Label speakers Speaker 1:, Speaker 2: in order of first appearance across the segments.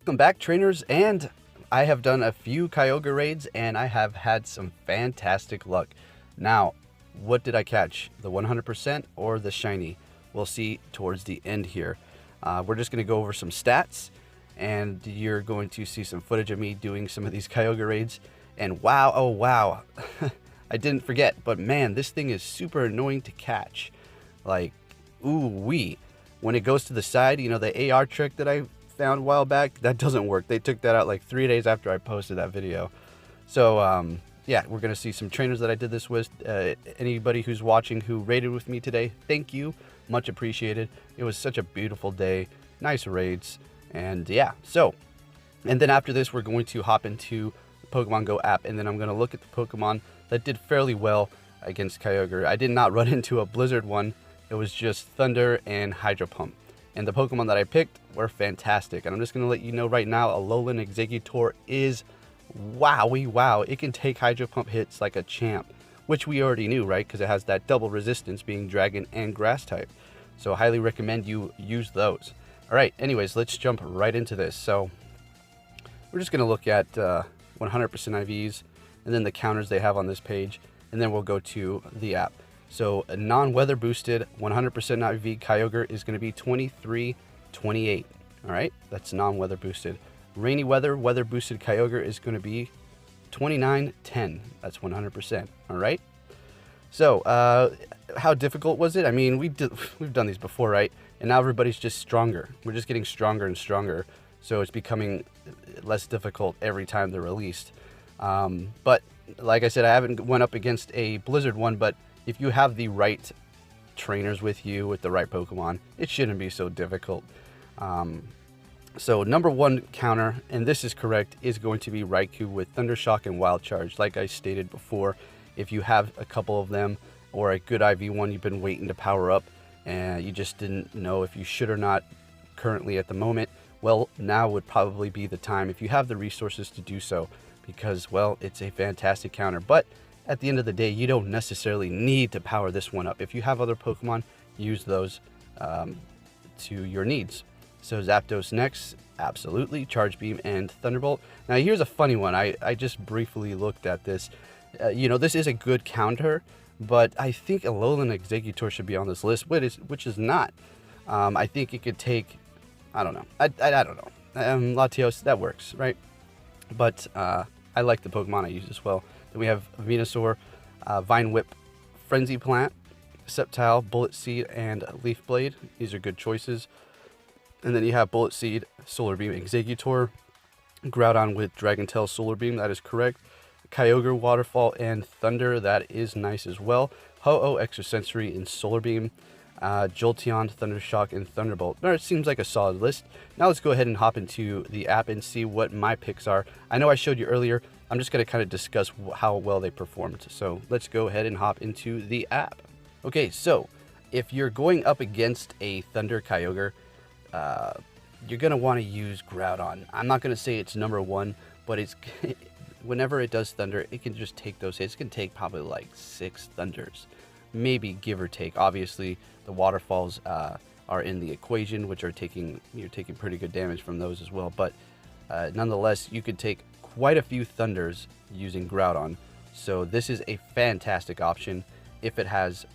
Speaker 1: Welcome back, trainers, and I have done a few Kyogre raids and I have had some fantastic luck. Now, what did I catch? The 100% or the shiny? We'll see towards the end here. We're just going to go over some stats, and you're going to see some footage of me doing some of these Kyogre raids. And wow, oh wow, I didn't forget, but man, this thing is super annoying to catch. Like, ooh wee. When it goes to the side, you know, the AR trick that I found a while back, that doesn't work. They took that out like 3 days after I posted that video. So yeah, we're gonna see some trainers that I did this with. Anybody who's watching who raided with me today, thank you, much appreciated. It was such a beautiful day, nice raids, and yeah. So, and then after this, we're going to hop into the Pokemon Go app, and then I'm gonna look at the Pokemon that did fairly well against Kyogre. I did not run into a Blizzard one. It was just Thunder and Hydro Pump. And the Pokemon that I picked were fantastic. And I'm just going to let you know right now, Alolan Exeggutor is wowie wow. It can take Hydro Pump hits like a champ, which we already knew, right? Because it has that double resistance being Dragon and Grass type. So I highly recommend you use those. All right, anyways, let's jump right into this. So we're just going to look at 100% IVs and then the counters they have on this page. And then we'll go to the app. So a non-weather boosted 100% IV Kyogre is going to be 23.28. All right, that's non-weather boosted. Rainy weather boosted Kyogre is going to be 29.10. That's 100%. All right. So how difficult was it? I mean, we've done these before, right? And now everybody's just stronger. We're just getting stronger and stronger. So it's becoming less difficult every time they're released. But like I said, I haven't went up against a Blizzard one, but if you have the right trainers with you, with the right Pokemon, it shouldn't be so difficult. So number one counter, and this is correct, is going to be Raikou with Thunder Shock and Wild Charge. Like I stated before, if you have a couple of them or a good IV one you've been waiting to power up and you just didn't know if you should or not currently at the moment, well, now would probably be the time if you have the resources to do so, because, well, it's a fantastic counter. But at the end of the day, you don't necessarily need to power this one up. If you have other Pokemon, use those to your needs. So Zapdos next, absolutely. Charge Beam and Thunderbolt. Now here's a funny one. I just briefly looked at this. You know, this is a good counter, but I think Alolan Exeggutor should be on this list, which is not. I think it could take, I don't know. I don't know. Latios, that works, right? But I like the Pokemon I use as well. Then we have Venusaur, Vine Whip, Frenzy Plant, Sceptile, Bullet Seed, and Leaf Blade. These are good choices. And then you have Bullet Seed, Solar Beam, Exeggutor, Groudon with Dragon Tail, Solar Beam. That is correct. Kyogre, Waterfall, and Thunder. That is nice as well. Ho-Oh, Extrasensory, and Solar Beam. Jolteon, Thunder Shock, and Thunderbolt. It seems like a solid list. Now let's go ahead and hop into the app and see what my picks are. I know I showed you earlier. I'm just going to kind of discuss how well they performed. So let's go ahead and hop into the app. Okay, so if you're going up against a Thunder Kyogre, you're going to want to use Groudon. I'm not going to say it's number one, but it's whenever it does Thunder, it can just take those hits. It can take probably like 6 Thunders, maybe give or take. Obviously, the Waterfalls are in the equation, which are you're taking pretty good damage from those as well. But nonetheless, you could take quite a few Thunders using Groudon. So this is a fantastic option if it has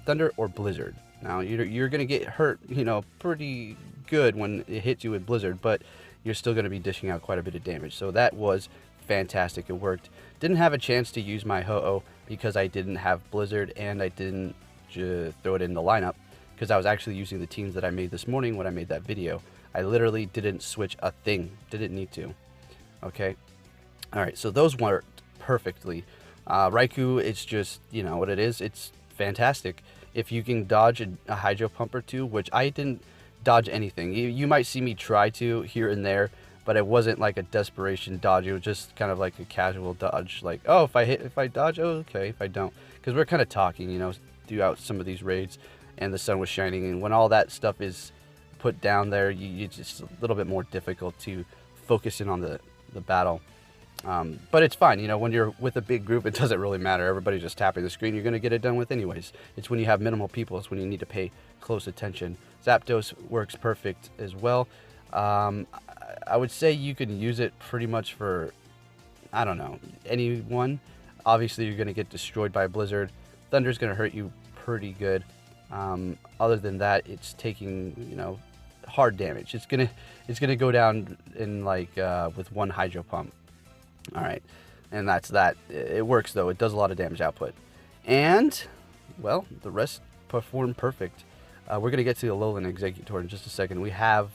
Speaker 1: Thunder or Blizzard. Now you're going to get hurt, you know, pretty good when it hits you with Blizzard, but you're still going to be dishing out quite a bit of damage. So that was fantastic. It worked. Didn't have a chance to use my Ho-Oh because I didn't have Blizzard and I didn't throw it in the lineup because I was actually using the teams that I made this morning when I made that video. I literally didn't switch a thing. Didn't need to. Okay. All right. So those worked perfectly. Raikou, it's just, you know what it is. It's fantastic. If you can dodge a Hydro Pump or two, which I didn't dodge anything. You might see me try to here and there, but it wasn't like a desperation dodge. It was just kind of like a casual dodge. Like, oh, if I dodge, oh, okay. If I don't, because we're kind of talking, you know, throughout some of these raids, and the sun was shining, and when all that stuff is put down there, it's just a little bit more difficult to focus in on the battle. But it's fine, you know, when you're with a big group, it doesn't really matter. Everybody's just tapping the screen. You're going to get it done with anyways. It's when you have minimal people, it's when you need to pay close attention. Zapdos works perfect as well. I would say you can use it pretty much for, I don't know, anyone. Obviously, you're going to get destroyed by a blizzard. Thunder's going to hurt you pretty good. Other than that, it's taking, you know, hard damage. It's gonna go down in like with one hydro pump. All right, and that's that. It works though. It does a lot of damage output, and well, the rest perform perfect. We're gonna get to the Alolan Executor in just a second. We have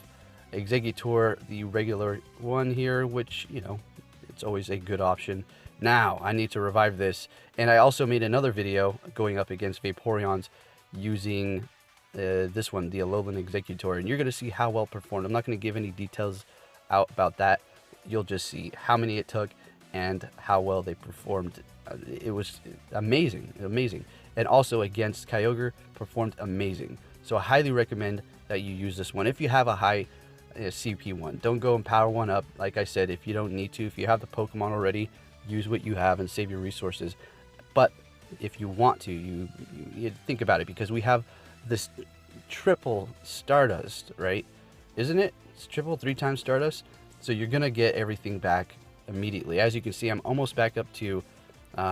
Speaker 1: Executor, the regular one here, which, you know, it's always a good option. Now I need to revive this, and I also made another video going up against Vaporeons using this one, the Alolan Executor, and you're going to see how well performed. I'm not going to give any details out about that. You'll just see how many it took and how well they performed. It was amazing, amazing. And also against Kyogre, performed amazing. So I highly recommend that you use this one if you have a high CP one. Don't go and power one up. Like I said, if you don't need to, if you have the Pokemon already, use what you have and save your resources. But if you want to, you think about it, because we have this triple Stardust, right? Isn't it? It's triple, 3 times Stardust. So you're gonna get everything back immediately. As you can see, I'm almost back up to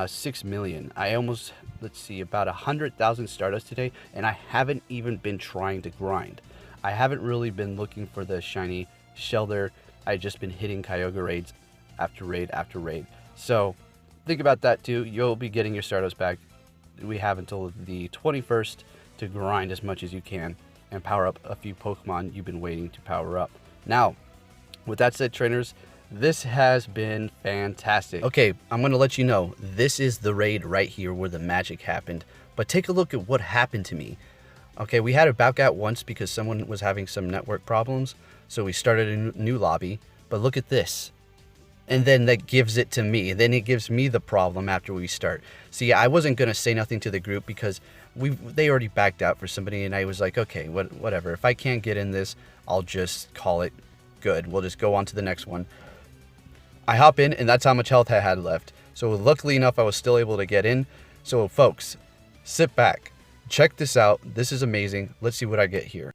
Speaker 1: 6 million. I almost, let's see, about 100,000 Stardust today, and I haven't even been trying to grind. I haven't really been looking for the shiny Shelter. I've just been hitting Kyogre raids after raid after raid. So think about that too. You'll be getting your Stardust back. We have until the 21st to grind as much as you can and power up a few Pokemon you've been waiting to power up. Now, with that said, trainers, this has been fantastic. Okay, I'm going to let you know, this is the raid right here where the magic happened. But take a look at what happened to me. Okay, we had to back out once because someone was having some network problems. So we started a new lobby. But look at this. And then that gives it to me. Then it gives me the problem after we start. See, I wasn't going to say nothing to the group because they already backed out for somebody. And I was like, okay, whatever. If I can't get in this, I'll just call it good. We'll just go on to the next one. I hop in, and that's how much health I had left. So luckily enough, I was still able to get in. So folks, sit back. Check this out. This is amazing. Let's see what I get here.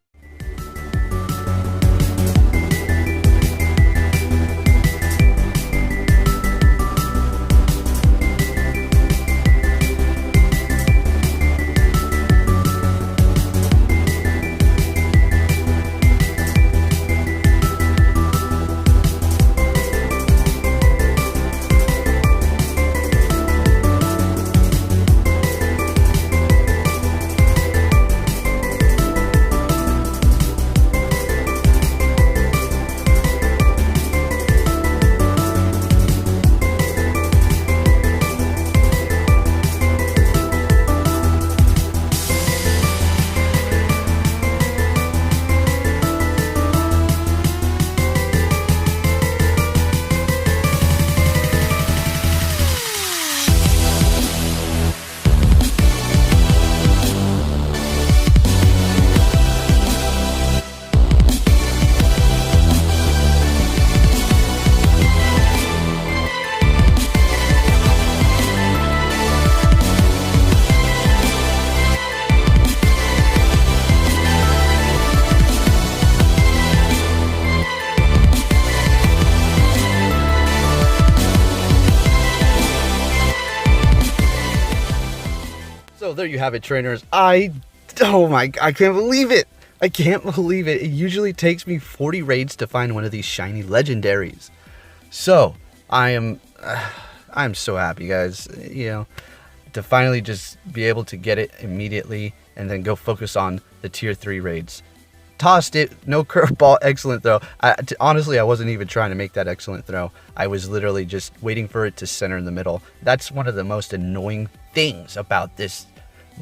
Speaker 1: So there you have it, trainers. I can't believe it. I can't believe it. It usually takes me 40 raids to find one of these shiny legendaries. So I'm so happy, guys. You know, to finally just be able to get it immediately and then go focus on the tier 3 raids. Tossed it, no curveball, excellent throw. Honestly, I wasn't even trying to make that excellent throw. I was literally just waiting for it to center in the middle. That's one of the most annoying things about this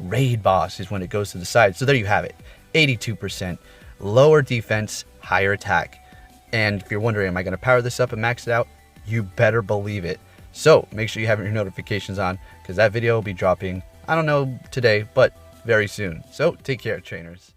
Speaker 1: raid boss, is when it goes to the side. So there you have it, 82%, lower defense, higher attack. And if you're wondering, am I going to power this up and max it out? You better believe it. So make sure you have your notifications on, because that video will be dropping, I don't know today, but very soon. So take care, trainers.